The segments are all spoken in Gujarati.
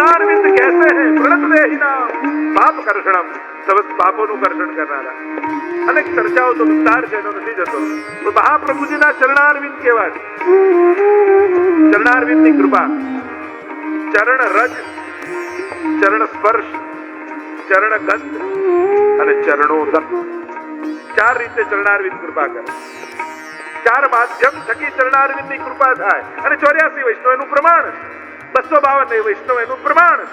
ચરણારવિંદ કહેશે હે પ્રણતદેહિના પાપ કર્ષણમ, સમસ્ત પાપોનું કર્ષણ કરનારા. અનેક ચર્ચાઓ તો વિસ્તાર છે, એનો નથી જતો. તો મહાપ્રભુજીના ચરણારવિંદ કેવા છે? ચરણારવિંદની કૃપા, ચરણ રજ, ચરણ સ્પર્શ, ચરણ ગંધ અને ચરણોદક, ચાર રીતે ચરણારવિંદ કૃપા કરે. ચાર માધ્યમ થકી ચરણારવિંદની કૃપા થાય. અને 84 વૈષ્ણવ એનું પ્રમાણ છે, 252 વૈષ્ણવ એનું પ્રમાણ છે.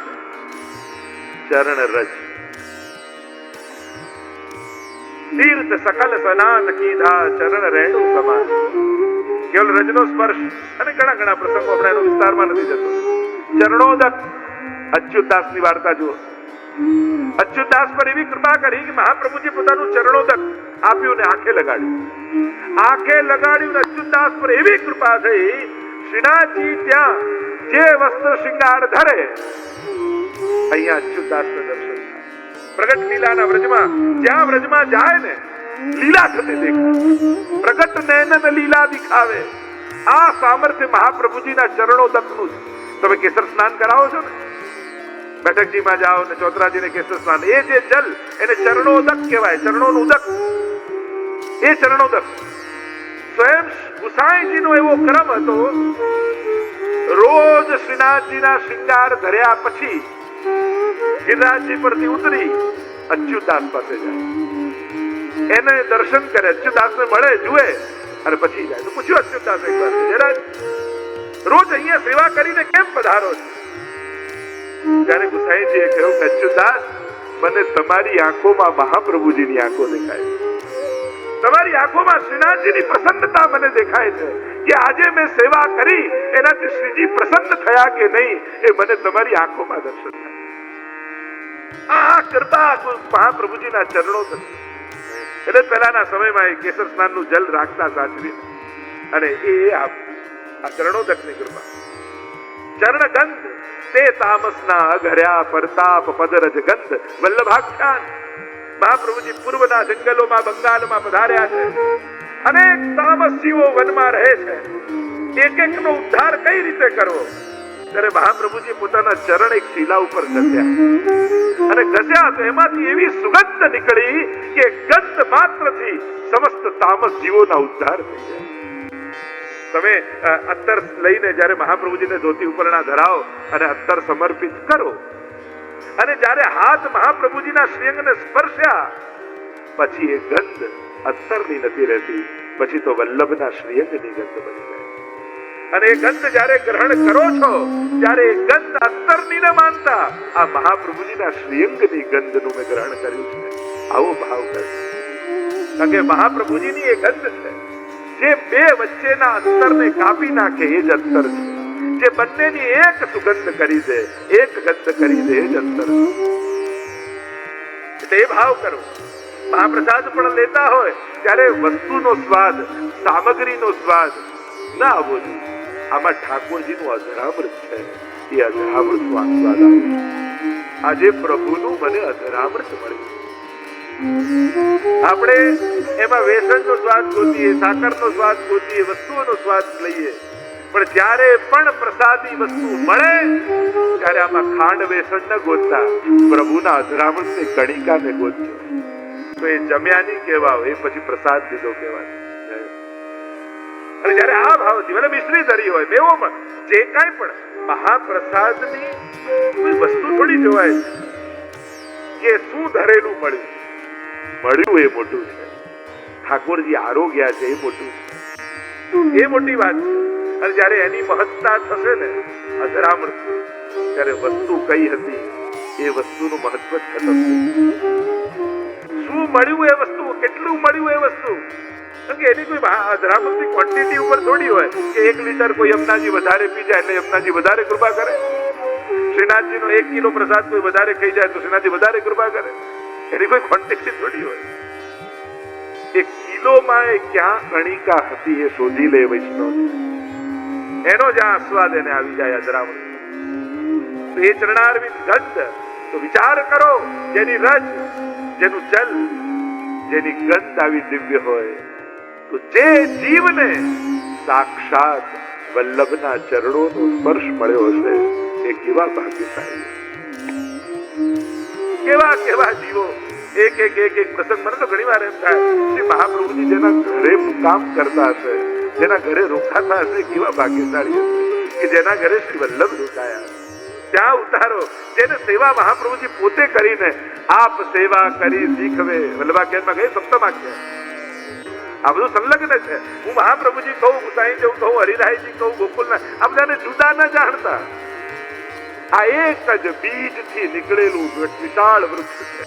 ચરણ રજ, તીર્થ સકલ સનાત કીધા ચરણ રેણુ સમાન. કેવલ રજનો સ્પર્શ અને ઘણા ઘણા પ્રસંગો આપણે એનો વિસ્તારમાં નથી જતો. ચરણોદક, અચ્યુતદાસની વાર્તા જુઓ. અચ્યુતદાસ પર એવી કૃપા કરી કે મહાપ્રભુજી પોતાનું ચરણોદક આપ્યું ને આંખે લગાડ્યું. આંખે લગાડ્યું ને અચ્યુતદાસ પર એવી કૃપા થઈ, શ્રીનાથજી ત્યાં જે વસ્ત્ર શૃંગાર ધરે અહીંયા અચ્યુતદાસને દર્શન થાય. પ્રગટ લીલાના વ્રજમાં, જ્યાં વ્રજમાં જાય ને લીલા થતી દેખાય. પ્રગટ નયન લીલા દિખાવે. આ સામર્થ્ય મહાપ્રભુજીના ચરણોદકનું છે. તમે કેસર સ્નાન કરાવો છો ને, બેઠકજીમાં જાઓ ને ચોતરાજીને કેસર સ્નાન, એ જે જલ એને ચરણોદક કહેવાય. ચરણોનું ઉદક, એ ચરણોદક. સ્વયં ગુસાઈજીનો એવો ક્રમ હતો, રોજ શ્રીનાથજીના શૃંગાર ધર્યા પછી ગિરિરાજજી પરથી ઉતરી અચ્યુતદાસ પાસે જાય, એને દર્શન કરે, અચ્યુતદાસને મળે, જુએ અને પછી જાય. તો પૂછ્યું અચ્યુતદાસ એક વાર, જયરાજ રોજ અહીંયા સેવા કરીને કેમ પધારો છો? ત્યારે ગુસાઈજીએ કહ્યું કે અચ્યુતદાસ, મને તમારી આંખોમાં મહાપ્રભુજીની આંખો દેખાય છે. તમારી આંખોમાં શ્રીનાથજીની પ્રસન્નતા મને દેખાય છે કે આજે મેં સેવા કરી એનાથી શ્રીજી પ્રસન્ન થયા કે નહીં એ મને તમારી આંખોમાં દર્શન થાય. આ કૃપા મહાપ્રભુજીના ચરણો થકી. એટલે પહેલાના સમયમાં એ કેસર સ્નાનનું જલ રાખતા સાચવી, અને એ આ ચરણોદકની કૃપા. ચરણ ગંધ તે તામસના અઘર્યા પરતાપ પદરજ ગંધ વલ્લભાખ્યાન. મહાપ્રભુજી પૂર્વના જંગલોમાં, બંગાળમાં પધાર્યા છે. અનેક તામસ જીવો વનમાં રહે છે. એક એકનો ઉદ્ધાર કઈ રીતે કરવો? ત્યારે મહાપ્રભુજી પોતાના ચરણ એક શિલા ઉપર ઘસ્યા, અને ઘસ્યા તો એમાંથી એવી સુગંધ નીકળી કે ગંધ માત્રથી સમસ્ત તામસ જીવોના ઉદ્ધાર થઈ જાય. તમે અત્તર લઈને જ્યારે મહાપ્રભુજીને ધોતી ઉપરના ધરાવો અને અત્તર સમર્પિત કરો, અને જ્યારે હાથ મહાપ્રભુજીના શ્રીઅંગને સ્પર્શ્યા પછી એ ગંધ અત્તરની નથી રહેતી, પછી તો વલ્લભના શ્રીઅંગની ગંધ બની જાય. અને એ ગંધ જ્યારે ગ્રહણ કરો છો ત્યારે એ ગંધ અત્તરની ન માનતા આ મહાપ્રભુજીના શ્રીઅંગની ગંધનું મેં ગ્રહણ કર્યું છે, આવો ભાવ કરે. કારણ કે મહાપ્રભુજીની એ ગંધ છે જે બે વચ્ચેના અંતરને કાપી નાખે, એ જ અંતર છે. જે બંનેની એક સુગંધ કરી દે, એક ગંધ કરી દે, એ જ અંતર છે. એટલે એ ભાવ કરો. મહાપ્રસાદ પણ લેતા હોય ત્યારે વસ્તુનો સ્વાદ, સામગ્રીનો સ્વાદ ના આવવો જોઈએ. આમાં ઠાકોરજીનું અધરામૃત છે, એ અધરામૃત સ્વાદ આવ્યું. આજે પ્રભુનું મને અધરામૃત મળ્યું. આપણે એમાં વેસણનો સ્વાદ ગોતીએ, સાકરનો સ્વાદ ગોતીએ, વસ્તુઓનો સ્વાદ લઈએ, પણ જ્યારે પણ પ્રસાદી વસ્તુ મળે ત્યારે આમાં ખાંડ વેસણ ન ગોતતા પ્રભુના અધરામૃતની કણિકાને ગોતજો. તો એ જમ્યા નહીં કહેવાય, એ પછી પ્રસાદ લીધો કહેવાય. અને જયારે આ ભાવથી મને મિશ્રી ધરી હોય, મેવો જે કાંઈ પણ મહાપ્રસાદની કોઈ વસ્તુ થોડી જોવાય કે શું ધરેલું મળ્યું એ મોટું છે. ઠાકોરજી આરોગ્યા છે એ મોટું છે, એ મોટી વાત છે. અને જયારે એની મહત્તા થશે ને અધરામૃત, ત્યારે વસ્તુ કઈ હતી એ વસ્તુનું મહત્વ જ ખતમ થયું. શું મળ્યું એ વસ્તુ, કેટલું મળ્યું એ વસ્તુ, કારણ કે એની કોઈ અધરામૃતની ક્વોન્ટિટી ઉપર થોડી હોય કે 1 લીટર કોઈ યમુનાજી વધારે પી જાય એટલે યમુનાજી વધારે કૃપા કરે. શ્રીનાથજીનો 1 કિલો પ્રસાદ કોઈ વધારે ખાઈ જાય તો શ્રીનાથજી વધારે કૃપા કરે. એની કોઈ ક્વોન્ટિટી થોડી હોય. એ કિલોમાં ક્યાં કણિકા હતી એ શોધી લે વૈષ્ણવ, એનો જ્યાં આસ્વાદ એને આવી જાય અધરામૃત. તો એ ચરણારવિંદ ગંધ, તો વિચાર કરો, જેની રજ, જેનું જલ, જેની ગંધ આવી દિવ્ય હોય, તો જે જીવને સાક્ષાત વલ્લભના ચરણોનો સ્પર્શ મળ્યો હશે એ કેવા ભાગ્યશાળી, કેવા કેવા જીવો. એક એક એક એક પ્રસંગ મને તો ઘણી વાર એમ થાય શ્રી મહાપ્રભુજી જેના ઘરે કામ કરતા હશે, જેના ઘરે રોકાતા હશે, કેવા ભાગ્યશાળી હશે કે જેના ઘરે શ્રી વલ્લભ રોકાયા. ત્યાં ઉતારો જેને સેવા મહાપ્રભુજી પોતે કરીને આપ સેવા કરી શીખવે. વલ્લભાખ્યાનમાં કઈ સપ્તમાખ્યાન આ બધું સંલગ્ન છે. હું મહાપ્રભુજી કહું, સાંઈ જવું કહું, હરિરાયજી કહું, ગોકુલના આ બધાને જુદા ન જાણતા. આ એક જ બીજ થી નીકળેલું વિશાળ વૃક્ષ છે.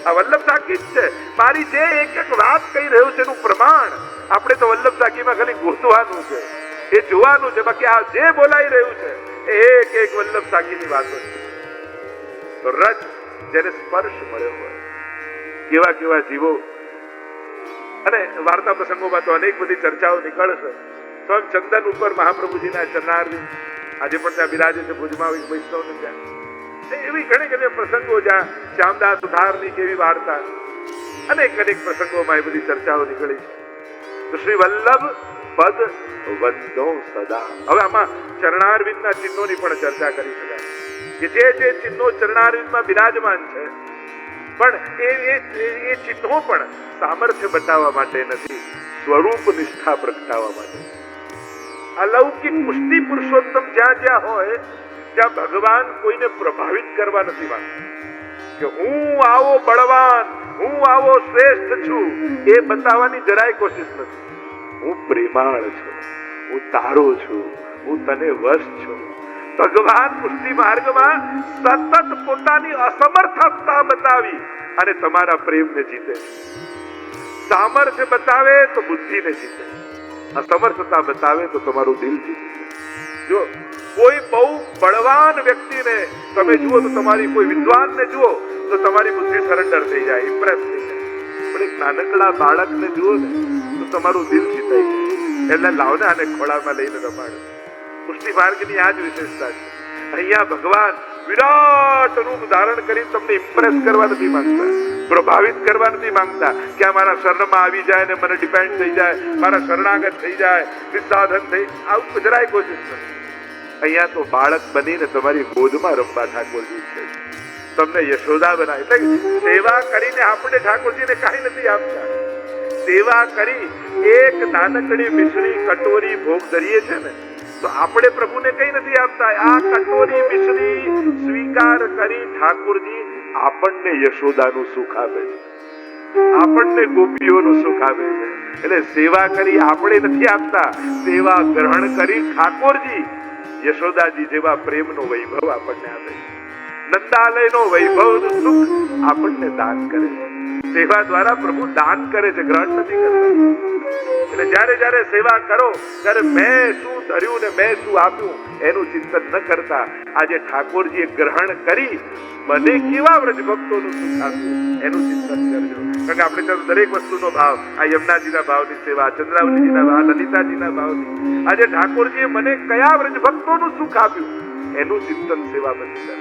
આ વલ્લભ સાખી જ છે. મારી જે એક એક વાત કહી રહ્યું છે એનું પ્રમાણ આપણે તો વલ્લભ સાખીમાં ખાલી ગોતવાનું છે, એ જોવાનું છે. બાકી આ જે બોલાઈ રહ્યું છે એ એક એક વલ્લભ સાખીની વાતો છે. તો રજ જેને સ્પર્શ મળ્યો હોય, કેવા કેવા જીવો. અને વાર્તા પ્રસંગોમાં તો અનેક બધી ચર્ચાઓ નીકળશે. સ્વયં ચંદન ઉપર મહાપ્રભુજીના ચરણારવિંદ આજે પણ ત્યાં બિરાજે છે ભુજમાં વૈષ્ણવને ત્યાં. એવી ઘણી ઘણી પ્રસંગો જ્યાં શ્યામદાસ સુધારની કેવી વાર્તા, અનેક અનેક પ્રસંગોમાં એ બધી ચર્ચાઓ નીકળી છે. તો શ્રી વલ્લભ પદ વંદો સદા. હવે આમાં ચરણારવિંદના ચિહ્નોની પણ ચર્ચા કરી શકાય કે જે ચિહ્નો ચરણારવિંદમાં બિરાજમાન છે, પણ એ ચિહ્નો પણ સામર્થ્ય બતાવવા માટે નથી, સ્વરૂપ નિષ્ઠા પ્રગટાવવા માટે. અલૌકિક પુષ્ટિ પુરુષોત્તમ જ્યાં જ્યાં હોય ત્યાં ભગવાન કોઈને પ્રભાવિત કરવા નથી માંગતા કે હું આવો બળવાન, હું આવો શ્રેષ્ઠ છું, એ બતાવવાની જરાય કોશિશ નથી. હું પ્રેમાળ છું, હું તારો છું, હું તને વશ છું. ભગવાન પુષ્ટિ માર્ગમાં સતત પોતાની અસમર્થતા બતાવી અને તમારા પ્રેમને જીતે. સામર્થ્ય બતાવે તો બુદ્ધિને જીતે, અસમર્થતા બતાવે તો તમારું દિલ જીતે. જો કોઈ બહુ બળવાન વ્યક્તિને તમે જુઓ તો તમારી કોઈ વિદ્વાનને જુઓ તો તમારી બુદ્ધિ સરેન્ડર થઈ જાય, ઇમ્પ્રેસ થઈ જાય. પણ એક નાનકડા બાળકને જુઓ ને તો તમારું દિલ જીતાઈ જાય. એટલે લાવને આને ખોળામાં લઈને રમાડો. પુષ્ટિ માર્ગની આ જ વિશેષતા છે. અહીંયા ભગવાન વિરાટ રૂપ ધારણ કરી તમને ઇમ્પ્રેસ કરવા નથી માંગતા, પ્રભાવિત કરવા નથી માંગતા કે આ મારા શરણમાં આવી જાય ને મને ડિપેન્ડ થઈ જાય, મારા શરણાગત થઈ જાય, નિસાધન થઈ, આવું જરાય કોશિશ નથી. અહીંયા તો બાળક બનીને તમારી ગોદમાં રમવા ઠાકોરજી છે. તમને યશોદા બનાવી, એટલે સેવા કરીને આપણે ઠાકોરજીને કાંઈ નથી આપતા. સેવા કરી એક નાનકડી મિશ્રી કટોરી ભોગ ધરીએ છે ને તો આપણે પ્રભુને કઈ નથી આપતા. આ કટોરી મિશ્રી સ્વીકાર કરી ઠાકોરજી આપણને યશોદાનું સુખ આપે છે, આપણને ગોપીઓનું સુખ આપે છે. એટલે સેવા કરી આપણે નથી આપતા, સેવા ગ્રહણ કરી ઠાકોરજી યશોદાજી જેવા પ્રેમનો વૈભવ આપણને આપે છે. નંદાલયનો વૈભવનું સુખ આપણને દાન કરે છે. સેવા દ્વારા પ્રભુ દાન કરે છે, ગ્રહણ નથી કરતા. એટલે જ્યારે જ્યારે સેવા કરો ત્યારે મેં શું ધર્યું ને મેં શું આપ્યું એનું ચિંતન ન કરતા આજે ઠાકોરજીએ ગ્રહણ કરી મને કેવા વ્રજ ભક્તોનું સુખ આપ્યું એનું ચિંતન કરજો. કારણ કે આપણે ત્યાં દરેક વસ્તુનો ભાવ, આ યમુનાજીના ભાવની સેવા, ચંદ્રાવલીજીના ભાવ, લલિતાજીના ભાવની, આજે ઠાકોરજીએ મને કયા વ્રજ ભક્તોનું સુખ આપ્યું એનું ચિંતન સેવા બની કરે.